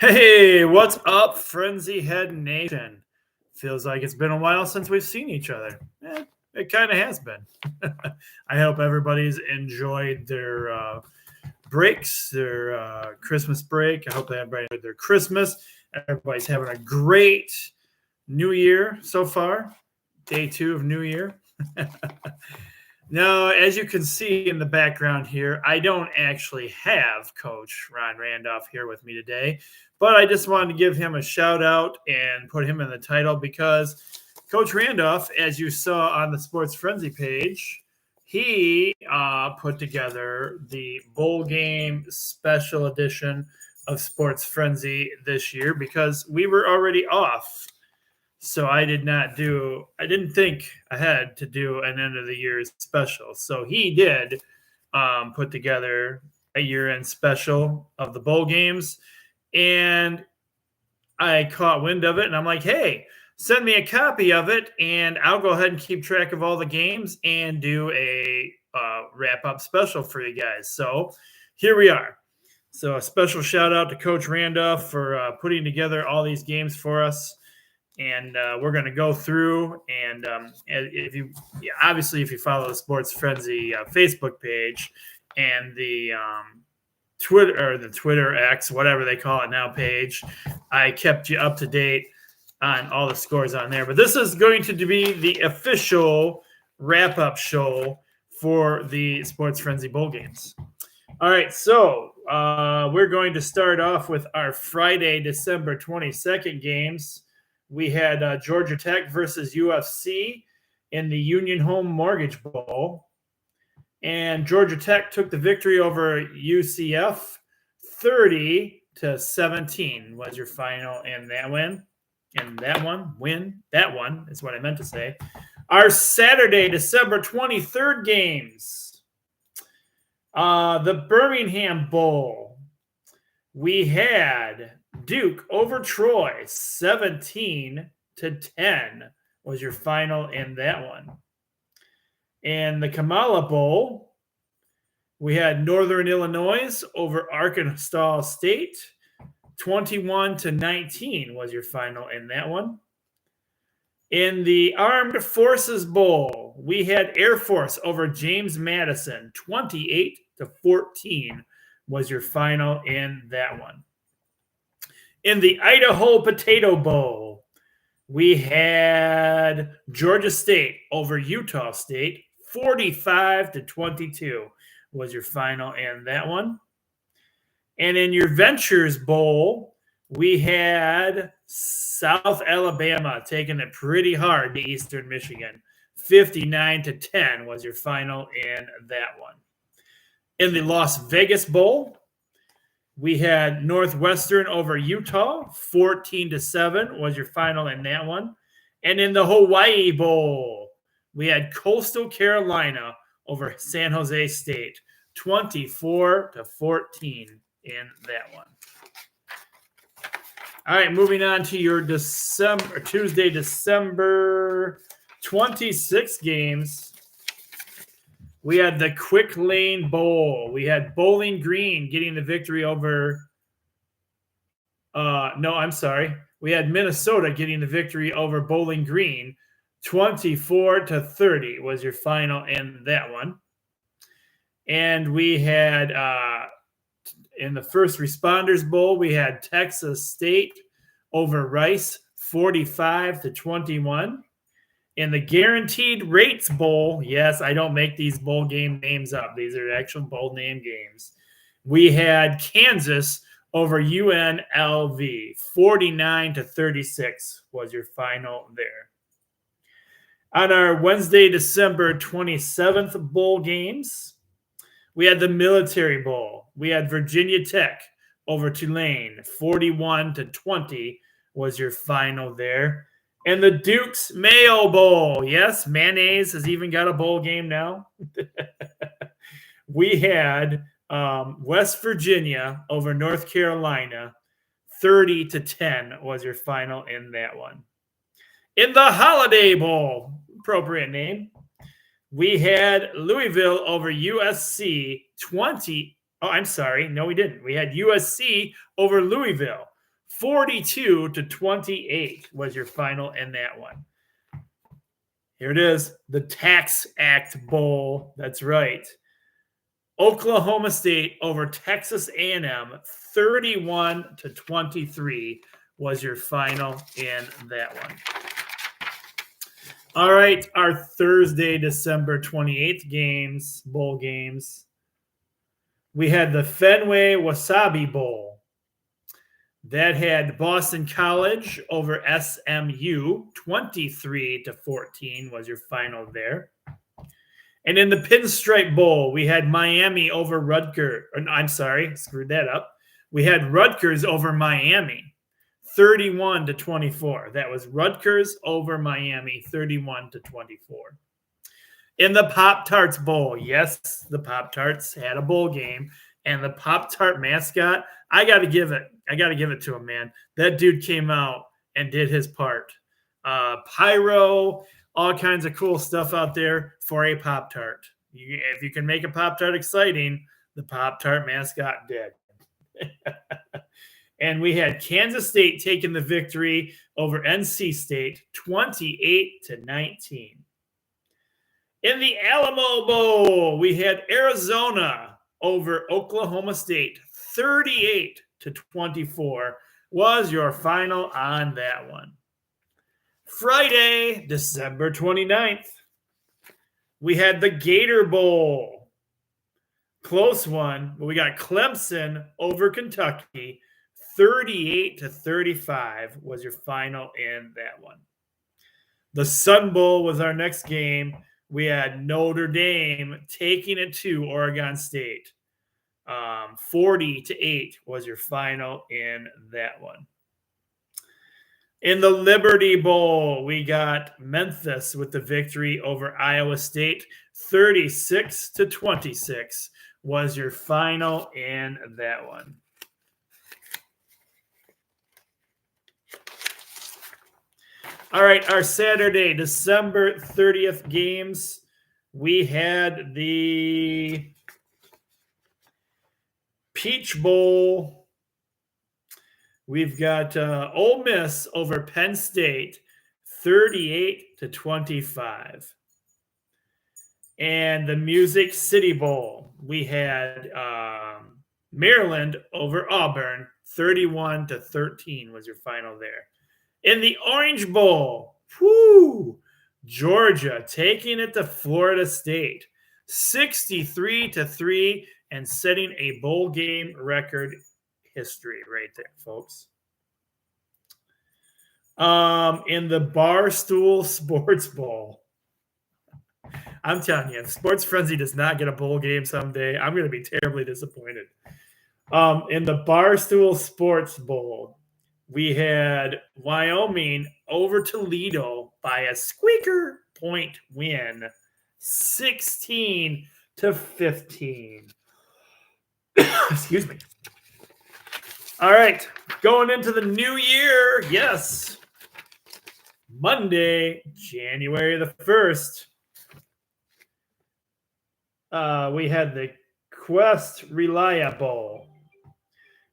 Hey, what's up, Frenzy Head Nation? Feels like it's been a while since we've seen each other. It kind of has been. I hope everybody's enjoyed their breaks, their Christmas break. I hope everybody enjoyed their Christmas. Everybody's having a great New Year so far. Day 2 of New Year. Now, as you can see in the background here, I don't actually have Coach Ron Randolph here with me today, but I just wanted to give him a shout out and put him in the title because Coach Randolph, as you saw on the Sports Frenzy page, he put together the bowl game special edition of Sports Frenzy this year because we were already off. So I didn't think ahead to do an end of the year special. So he did put together a year end special of the bowl games. And I caught wind of it and I'm like, hey, send me a copy of it and I'll go ahead and keep track of all the games and do a wrap up special for you guys. So here we are. So a special shout out to Coach Randolph for putting together all these games for us. And we're going to go through. And if you follow the Sports Frenzy Facebook page and the Twitter X, whatever they call it now, page, I kept you up to date on all the scores on there. But this is going to be the official wrap up show for the Sports Frenzy Bowl games. All right, so we're going to start off with our Friday, December 22nd games. We had Georgia Tech versus UFC in the Union Home Mortgage Bowl. And Georgia Tech took the victory over UCF 30-17 was your final in that win. And that one is what I meant to say. Our Saturday, December 23rd games. The Birmingham Bowl. We had Duke over Troy, 17-10 was your final in that one. And the Kamala Bowl, we had Northern Illinois over Arkansas State, 21-19 was your final in that one. In the Armed Forces Bowl, we had Air Force over James Madison, 28-14 was your final in that one. In the Idaho Potato Bowl, we had Georgia State over Utah State, 45-22 was your final in that one. And in your Ventures Bowl, we had South Alabama taking it pretty hard to Eastern Michigan. 59-10 was your final in that one. In the Las Vegas Bowl, we had Northwestern over Utah, 14-7 was your final in that one. And in the Hawaii Bowl, we had Coastal Carolina over San Jose State, 24-14 in that one. All right, moving on to your Tuesday, December 26 games. We had the Quick Lane Bowl. We had Bowling Green getting the victory over we had Minnesota getting the victory over Bowling Green. 24-30 was your final in that one. And we had in the First Responders Bowl, we had Texas State over Rice, 45-21. In the Guaranteed Rates Bowl, yes, I don't make these bowl game names up. These are actual bowl name games. We had Kansas over UNLV, 49-36 was your final there. On our Wednesday, December 27th bowl games, we had the Military Bowl. We had Virginia Tech over Tulane, 41-20 was your final there. And the Duke's Mayo Bowl. Yes, mayonnaise has even got a bowl game now. We had West Virginia over North Carolina, 30-10 was your final in that one. In the Holiday Bowl, appropriate name, we had Louisville over USC, 20. Oh, I'm sorry. No, we didn't. We had USC over Louisville, 42-28 was your final in that one. Here it is, the Tax Act Bowl. That's right. Oklahoma State over Texas A&M, 31-23 was your final in that one. All right, our Thursday, December 28th bowl games. We had the Fenway Wasabi Bowl. That had Boston College over SMU, 23-14 was your final there. And in the Pinstripe Bowl, we had Miami over Rutgers. I'm sorry, screwed that up. We had Rutgers over Miami, 31-24. That was Rutgers over Miami, 31-24. In the Pop-Tarts Bowl, yes, the Pop-Tarts had a bowl game, and the Pop-Tart mascot, I got to give it to him, man. That dude came out and did his part. Pyro, all kinds of cool stuff out there for a Pop-Tart. If you can make a Pop-Tart exciting, the Pop-Tart mascot did. And we had Kansas State taking the victory over NC State, 28-19. In the Alamo Bowl, we had Arizona over Oklahoma State, 38-24 was your final on that one. Friday, December 29th, we had the Gator Bowl. Close one, but we got Clemson over Kentucky, 38-35 was your final in that one. The Sun Bowl was our next game. We had Notre Dame taking it to Oregon State. 40-8 was your final in that one. In the Liberty Bowl, we got Memphis with the victory over Iowa State. 36-26 was your final in that one. All right, our Saturday, December 30th games, we had the Peach Bowl. We've got Ole Miss over Penn State, 38-25. And the Music City Bowl, we had Maryland over Auburn, 31-13 was your final there. In the Orange Bowl, Georgia taking it to Florida State, 63-3 and setting a bowl game record history right there, folks. In the Barstool Sports Bowl, I'm telling you, if Sports Frenzy does not get a bowl game someday, I'm going to be terribly disappointed. In the Barstool Sports Bowl, we had Wyoming over Toledo by a squeaker point win, 16-15. Excuse me. All right, going into the new year, yes. Monday, January the 1st, we had the Quest Relia Bowl.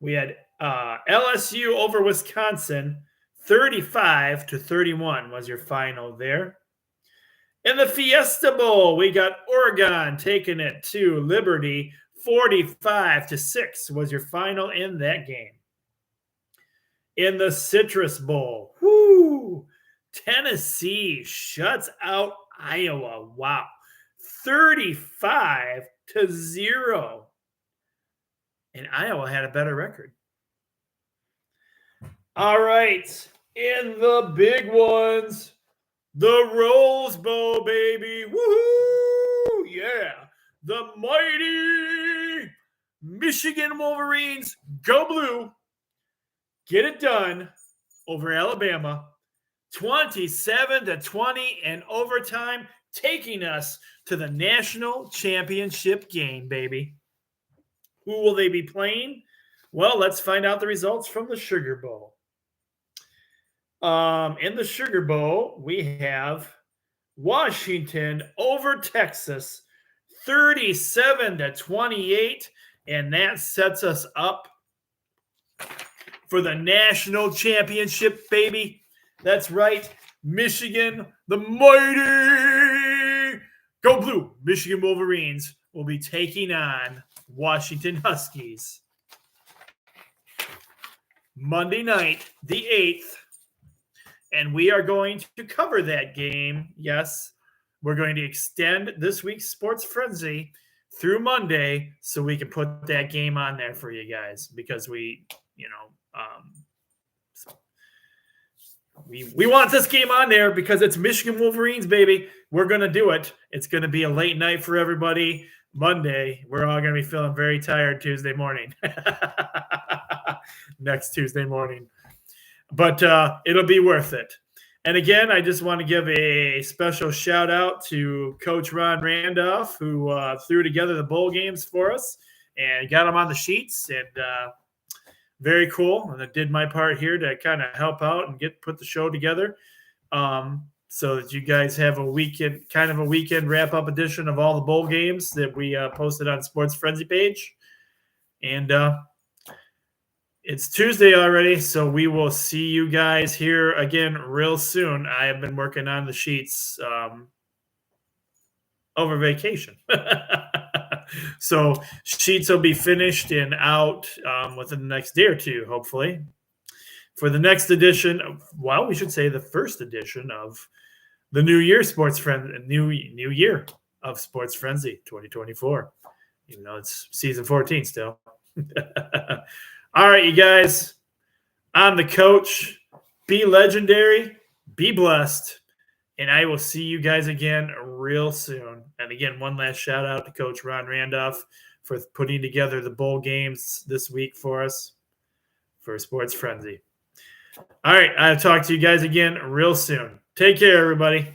We had LSU over Wisconsin, 35-31 was your final there. In the Fiesta Bowl, we got Oregon taking it to Liberty, 45-6 was your final in that game. In the Citrus Bowl, Tennessee shuts out Iowa. Wow. 35-0. And Iowa had a better record. All right. In the big ones, the Rose Bowl, baby. Woohoo! Yeah. The mighty Michigan Wolverines, go blue. Get it done over Alabama. 27-20 in overtime, taking us to the national championship game, baby. Who will they be playing? Well, let's find out the results from the Sugar Bowl. In the Sugar Bowl, we have Washington over Texas, 37-28, and that sets us up for the national championship, baby. That's right. Michigan, the mighty Go Blue Michigan Wolverines will be taking on Washington Huskies Monday night, the 8th. And we are going to cover that game. Yes, we're going to extend this week's Sports Frenzy through Monday so we can put that game on there for you guys because we want this game on there because it's Michigan Wolverines, baby. We're going to do it. It's going to be a late night for everybody. Monday, we're all going to be feeling very tired Tuesday morning. Next Tuesday morning. But it'll be worth it. And again, I just want to give a special shout out to Coach Ron Randolph, who threw together the bowl games for us and got them on the sheets. And very cool. And I did my part here to kind of help out and put the show together so that you guys have a weekend wrap up edition of all the bowl games that we posted on Sports Frenzy page. And it's Tuesday already, so we will see you guys here again real soon. I have been working on the sheets over vacation. So sheets will be finished and out within the next day or two, hopefully. For the next edition, we should say the first edition of the New Year Sports Frenzy, New Year of Sports Frenzy 2024. Even though it's season 14 still. All right, you guys. I'm the coach. Be legendary. Be blessed. And I will see you guys again real soon. And again, one last shout out to Coach Ron Randolph for putting together the bowl games this week for us for Sports Frenzy. All right, I'll talk to you guys again real soon. Take care, everybody.